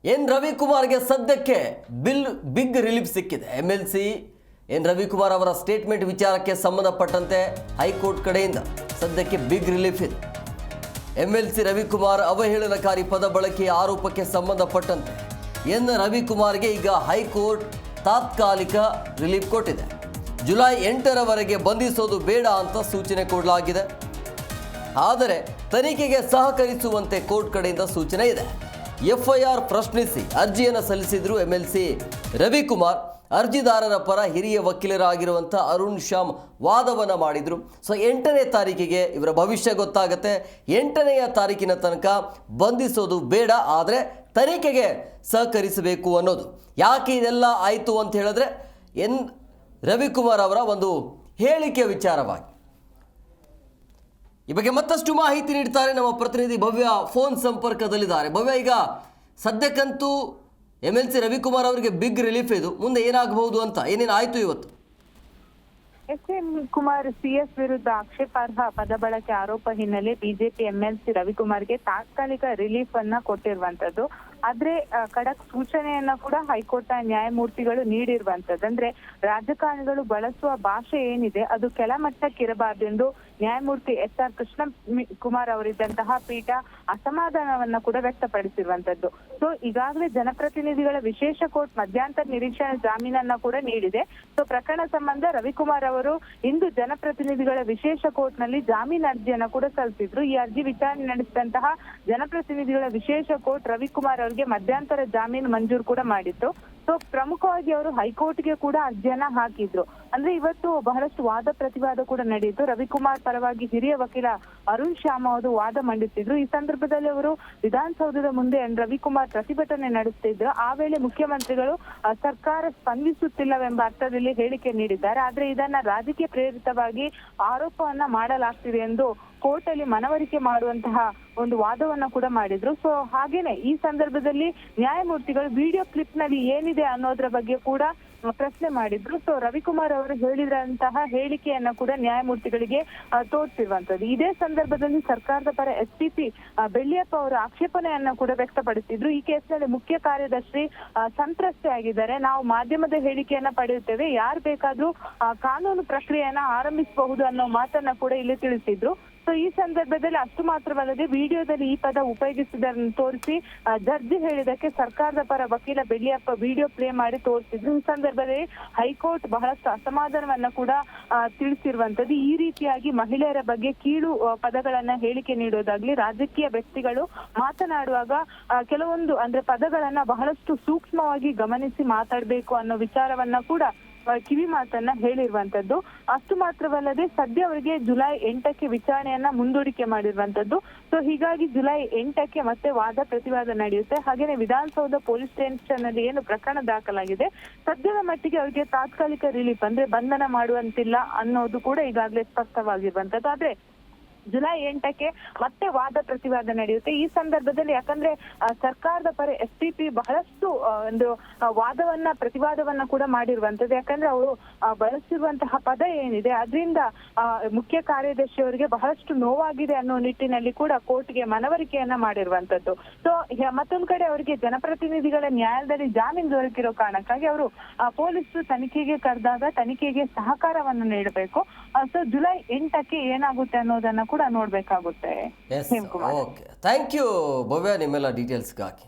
N ರವಿಕುಮಾರ್ಗೆ ಸದ್ಯಕ್ಕೆ big relief ಸಿಕ್ಕಿದೆ. MLC N Ravikumar ಅವರ ಸ್ಟೇಟ್ಮೆಂಟ್ ವಿಚಾರಕ್ಕೆ ಸಂಬಂಧಪಟ್ಟಂತೆ ಹೈಕೋರ್ಟ್ ಕಡೆಯಿಂದ ಸದ್ಯಕ್ಕೆ ಬಿಗ್ ರಿಲೀಫ್ ಇದೆ. MLC ರವಿಕುಮಾರ್ ಅವಹೇಳನಕಾರಿ ಪದ ಬಳಕೆಯ ಆರೋಪಕ್ಕೆ ಸಂಬಂಧಪಟ್ಟಂತೆ ಎನ್ ರವಿಕುಮಾರ್ಗೆ ಈಗ ಹೈಕೋರ್ಟ್ ತಾತ್ಕಾಲಿಕ ರಿಲೀಫ್ ಕೊಟ್ಟಿದೆ. ಜುಲೈ 8ರವರೆಗೆ ಬಂಧಿಸೋದು ಬೇಡ ಅಂತ ಸೂಚನೆ ಕೊಡಲಾಗಿದೆ. ಆದರೆ ತನಿಖೆಗೆ ಸಹಕರಿಸುವಂತೆ ಕೋರ್ಟ್ ಕಡೆಯಿಂದ ಸೂಚನೆ ಇದೆ. FIR ಪ್ರಶ್ನಿಸಿ ಅರ್ಜಿಯನ್ನು ಸಲ್ಲಿಸಿದ್ರು MLC ರವಿಕುಮಾರ್. ಅರ್ಜಿದಾರರ ಪರ ಹಿರಿಯ ವಕೀಲರಾಗಿರುವಂಥ ಅರುಣ್ ಶ್ಯಾಮ್ ವಾದವನ್ನು ಮಾಡಿದರು. ಸೊ 8ನೇ ತಾರೀಕಿಗೆ ಇವರ ಭವಿಷ್ಯ ಗೊತ್ತಾಗುತ್ತೆ. 8ನೇ ತಾರೀಕಿನ ತನಕ ಬಂಧಿಸೋದು ಬೇಡ, ಆದರೆ ತನಿಖೆಗೆ ಸಹಕರಿಸಬೇಕು ಅನ್ನೋದು. ಯಾಕೆ ಇದೆಲ್ಲ ಆಯಿತು ಅಂತ ಹೇಳಿದ್ರೆ ಎನ್ ರವಿಕುಮಾರ್ ಅವರ ಒಂದು ಹೇಳಿಕೆ ವಿಚಾರವಾಗಿ. ಈ ಬಗ್ಗೆ ಮತ್ತಷ್ಟು ಮಾಹಿತಿ ನೀಡ್ತಾರೆ ನಮ್ಮ ಪ್ರತಿನಿಧಿ ಭವ್ಯ ಫೋನ್ ಸಂಪರ್ಕದಲ್ಲಿದ್ದಾರೆ. ಭವ್ಯ, ಈಗ ಸದ್ಯಕ್ಕಂತೂ MLC ರವಿಕುಮಾರ್ ಅವರಿಗೆ ಬಿಗ್ ರಿಲೀಫ್ ಇದು. ಮುಂದೆ ಏನಾಗಬಹುದು ಅಂತ, ಏನೇನು ಆಯ್ತು ಇವತ್ತು? SM ಕುಮಾರ್ CS ವಿರುದ್ಧ ಆಕ್ಷೇಪಾರ್ಹ ಪದ ಬಳಕೆ ಆರೋಪ ಹಿನ್ನೆಲೆ ಬಿಜೆಪಿ MLC ರವಿಕುಮಾರ್ಗೆ ತಾತ್ಕಾಲಿಕ ರಿಲೀಫ್ ಅನ್ನ ಕೊಟ್ಟಿರುವಂತದ್ದು. ಆದ್ರೆ ಖಡಕ್ ಸೂಚನೆಯನ್ನ ಕೂಡ ಹೈಕೋರ್ಟ್ ನ್ಯಾಯಮೂರ್ತಿಗಳು ನೀಡಿರುವಂತದ್ದು. ಅಂದ್ರೆ ರಾಜಕಾರಣಿಗಳು ಬಳಸುವ ಭಾಷೆ ಏನಿದೆ ಅದು ಕೆಳಮಟ್ಟಕ್ಕಿರಬಾರ್ದು ಎಂದು ನ್ಯಾಯಮೂರ್ತಿ SR ಕೃಷ್ಣ ಕುಮಾರ್ ಅವರಿದ್ದಂತಹ ಪೀಠ ಅಸಮಾಧಾನವನ್ನ ಕೂಡ ವ್ಯಕ್ತಪಡಿಸಿರುವಂತದ್ದು. ಸೊ ಈಗಾಗಲೇ ಜನಪ್ರತಿನಿಧಿಗಳ ವಿಶೇಷ ಕೋರ್ಟ್ ಮಧ್ಯಂತರ ನಿರೀಕ್ಷಣಾ ಜಾಮೀನನ್ನ ಕೂಡ ನೀಡಿದೆ. ಸೊ ಪ್ರಕರಣ ಸಂಬಂಧ ರವಿಕುಮಾರ್ ಅವರು ಇಂದು ಜನಪ್ರತಿನಿಧಿಗಳ ವಿಶೇಷ ಕೋರ್ಟ್ ನಲ್ಲಿ ಜಾಮೀನು ಅರ್ಜಿಯನ್ನ ಕೂಡ ಸಲ್ಲಿಸಿದ್ರು. ಈ ಅರ್ಜಿ ವಿಚಾರಣೆ ನಡೆಸಿದಂತಹ ಜನಪ್ರತಿನಿಧಿಗಳ ವಿಶೇಷ ಕೋರ್ಟ್ ರವಿಕುಮಾರ್ ಅವರಿಗೆ ಮಧ್ಯಂತರ ಜಾಮೀನು ಮಂಜೂರು ಕೂಡ ಮಾಡಿತ್ತು. ಸೊ ಪ್ರಮುಖವಾಗಿ ಅವರು ಹೈಕೋರ್ಟ್ಗೆ ಕೂಡ ಅರ್ಜಿಯನ್ನ ಹಾಕಿದ್ರು. ಅಂದ್ರೆ ಇವತ್ತು ಬಹಳಷ್ಟು ವಾದ ಪ್ರತಿವಾದ ಕೂಡ ನಡೆಯಿತು. ರವಿಕುಮಾರ್ ಪರವಾಗಿ ಹಿರಿಯ ವಕೀಲ ಅರುಣ್ ಶ್ಯಾಮ್ ಅವರು ವಾದ ಮಂಡಿಸಿದ್ರು. ಈ ಸಂದರ್ಭದಲ್ಲಿ ಅವರು ವಿಧಾನಸೌಧದ ಮುಂದೆ ರವಿಕುಮಾರ್ ಪ್ರತಿಭಟನೆ ನಡೆಸುತ್ತಿದ್ರು. ಆ ವೇಳೆ ಮುಖ್ಯಮಂತ್ರಿಗಳು ಸರ್ಕಾರ ಸ್ಪಂದಿಸುತ್ತಿಲ್ಲವೆಂಬ ಅರ್ಥದಲ್ಲಿ ಹೇಳಿಕೆ ನೀಡಿದ್ದಾರೆ. ಆದ್ರೆ ಇದನ್ನ ರಾಜಕೀಯ ಪ್ರೇರಿತವಾಗಿ ಆರೋಪವನ್ನ ಮಾಡಲಾಗ್ತಿದೆ ಎಂದು ಕೋರ್ಟ್ ಅಲ್ಲಿ ಮನವರಿಕೆ ಮಾಡುವಂತಹ ಒಂದು ವಾದವನ್ನ ಕೂಡ ಮಾಡಿದ್ರು. ಸೊ ಹಾಗೇನೆ ಈ ಸಂದರ್ಭದಲ್ಲಿ ನ್ಯಾಯಮೂರ್ತಿಗಳು ವಿಡಿಯೋ ಕ್ಲಿಪ್ ನಲ್ಲಿ ಏನಿದೆ ಅನ್ನೋದ್ರ ಬಗ್ಗೆ ಕೂಡ ಪ್ರಶ್ನೆ ಮಾಡಿದ್ರು. ಸೊ ರವಿಕುಮಾರ್ ಅವರು ಹೇಳಿದಂತಹ ಹೇಳಿಕೆಯನ್ನ ಕೂಡ ನ್ಯಾಯಮೂರ್ತಿಗಳಿಗೆ ತೋರಿಸಿರುವಂತದ್ದು. ಇದೇ ಸಂದರ್ಭದಲ್ಲಿ ಸರ್ಕಾರದ ಪರ SPP ಬೆಳ್ಳಿಯಪ್ಪ ಅವರು ಆಕ್ಷೇಪಣೆಯನ್ನ ಕೂಡ ವ್ಯಕ್ತಪಡಿಸಿದ್ರು. ಈ ಕೇಸ್ನಲ್ಲಿ ಮುಖ್ಯ ಕಾರ್ಯದರ್ಶಿ ಸಂತ್ರಸ್ತೆ ಆಗಿದ್ದಾರೆ. ನಾವು ಮಾಧ್ಯಮದ ಹೇಳಿಕೆಯನ್ನ ಪಡೆಯುತ್ತೇವೆ, ಯಾರು ಬೇಕಾದ್ರೂ ಕಾನೂನು ಪ್ರಕ್ರಿಯೆಯನ್ನ ಆರಂಭಿಸಬಹುದು ಅನ್ನೋ ಮಾತನ್ನ ಕೂಡ ಇಲ್ಲಿ ತಿಳಿಸಿದ್ರು. ಸೊ ಈ ಸಂದರ್ಭದಲ್ಲಿ ಅಷ್ಟು ಮಾತ್ರವಲ್ಲದೆ ವಿಡಿಯೋದಲ್ಲಿ ಈ ಪದ ಉಪಯೋಗಿಸಿದ್ದನ್ನು ತೋರಿಸಿ ಜಡ್ಜಿ ಹೇಳಿದಕ್ಕೆ ಸರ್ಕಾರದ ಪರ ವಕೀಲ ಬೆಳ್ಳಿಯಪ್ಪ ವಿಡಿಯೋ ಪ್ಲೇ ಮಾಡಿ ತೋರಿಸಿದ್ರು. ಈ ಸಂದರ್ಭದಲ್ಲಿ ಹೈಕೋರ್ಟ್ ಬಹಳಷ್ಟು ಅಸಮಾಧಾನವನ್ನ ಕೂಡ ತಿಳಿಸಿರುವಂತದ್ದು. ಈ ರೀತಿಯಾಗಿ ಮಹಿಳೆಯರ ಬಗ್ಗೆ ಕೀಳು ಪದಗಳನ್ನ ಹೇಳಿಕೆ ನೀಡೋದಾಗ್ಲಿ, ರಾಜಕೀಯ ವ್ಯಕ್ತಿಗಳು ಮಾತನಾಡುವಾಗ ಕೆಲವೊಂದು ಅಂದ್ರೆ ಪದಗಳನ್ನ ಬಹಳಷ್ಟು ಸೂಕ್ಷ್ಮವಾಗಿ ಗಮನಿಸಿ ಮಾತಾಡ್ಬೇಕು ಅನ್ನೋ ವಿಚಾರವನ್ನ ಕೂಡ ಕಿವಿ ಮಾತನ್ನ ಹೇಳಿರುವಂತದ್ದು. ಅಷ್ಟು ಮಾತ್ರವಲ್ಲದೆ ಸದ್ಯ ಅವರಿಗೆ ಜುಲೈ 8ಕ್ಕೆ ವಿಚಾರಣೆಯನ್ನ ಮುಂದೂಡಿಕೆ ಮಾಡಿರುವಂತದ್ದು. ಸೊ ಹೀಗಾಗಿ ಜುಲೈ 8ಕ್ಕೆ ಮತ್ತೆ ವಾದ ಪ್ರತಿವಾದ ನಡೆಯುತ್ತೆ. ಹಾಗೇನೆ ವಿಧಾನಸೌಧ ಪೊಲೀಸ್ ಸ್ಟೇಷನ್ ನಲ್ಲಿ ಏನು ಪ್ರಕರಣ ದಾಖಲಾಗಿದೆ, ಸದ್ಯದ ಮಟ್ಟಿಗೆ ಅವರಿಗೆ ತಾತ್ಕಾಲಿಕ ರಿಲೀಫ್ ಅಂದ್ರೆ ಬಂಧನ ಮಾಡುವಂತಿಲ್ಲ ಅನ್ನೋದು ಕೂಡ ಈಗಾಗಲೇ ಸ್ಪಷ್ಟವಾಗಿರುವಂತದ್ದು. ಆದ್ರೆ ಜುಲೈ 8ಕ್ಕೆ ಮತ್ತೆ ವಾದ ಪ್ರತಿವಾದ ನಡೆಯುತ್ತೆ. ಈ ಸಂದರ್ಭದಲ್ಲಿ ಯಾಕಂದ್ರೆ ಸರ್ಕಾರದ ಪರ SPP ಬಹಳಷ್ಟು ಒಂದು ವಾದವನ್ನ ಪ್ರತಿವಾದವನ್ನ ಕೂಡ ಮಾಡಿರುವಂತದ್ದು. ಯಾಕಂದ್ರೆ ಅವರು ಬಳಸಿರುವಂತಹ ಪದ ಏನಿದೆ ಅದರಿಂದ ಮುಖ್ಯ ಕಾರ್ಯದರ್ಶಿ ಅವರಿಗೆ ಬಹಳಷ್ಟು ನೋವಾಗಿದೆ ಅನ್ನೋ ನಿಟ್ಟಿನಲ್ಲಿ ಕೂಡ ಕೋರ್ಟ್ಗೆ ಮನವರಿಕೆಯನ್ನ ಮಾಡಿರುವಂತದ್ದು. ಸೊ ಮತ್ತೊಂದ್ ಕಡೆ ಅವರಿಗೆ ಜನಪ್ರತಿನಿಧಿಗಳ ನ್ಯಾಯಾಲಯದಲ್ಲಿ ಜಾಮೀನು ದೊರಕಿರೋ ಕಾರಣಕ್ಕಾಗಿ ಅವರು ಪೊಲೀಸರು ತನಿಖೆಗೆ ಕರೆದಾಗ ತನಿಖೆಗೆ ಸಹಕಾರವನ್ನು ನೀಡಬೇಕು. ಸೊ ಜುಲೈ 8ಕ್ಕೆ ಏನಾಗುತ್ತೆ ಅನ್ನೋದನ್ನ ಕೂಡ ನೋಡ್ಬೇಕಾಗುತ್ತೆ. ಓಕೆ, ಥ್ಯಾಂಕ್ ಯು ಭವ್ಯ ನಿಮ್ಮೆಲ್ಲ ಡೀಟೇಲ್ಸ್ಗಾಗಿ.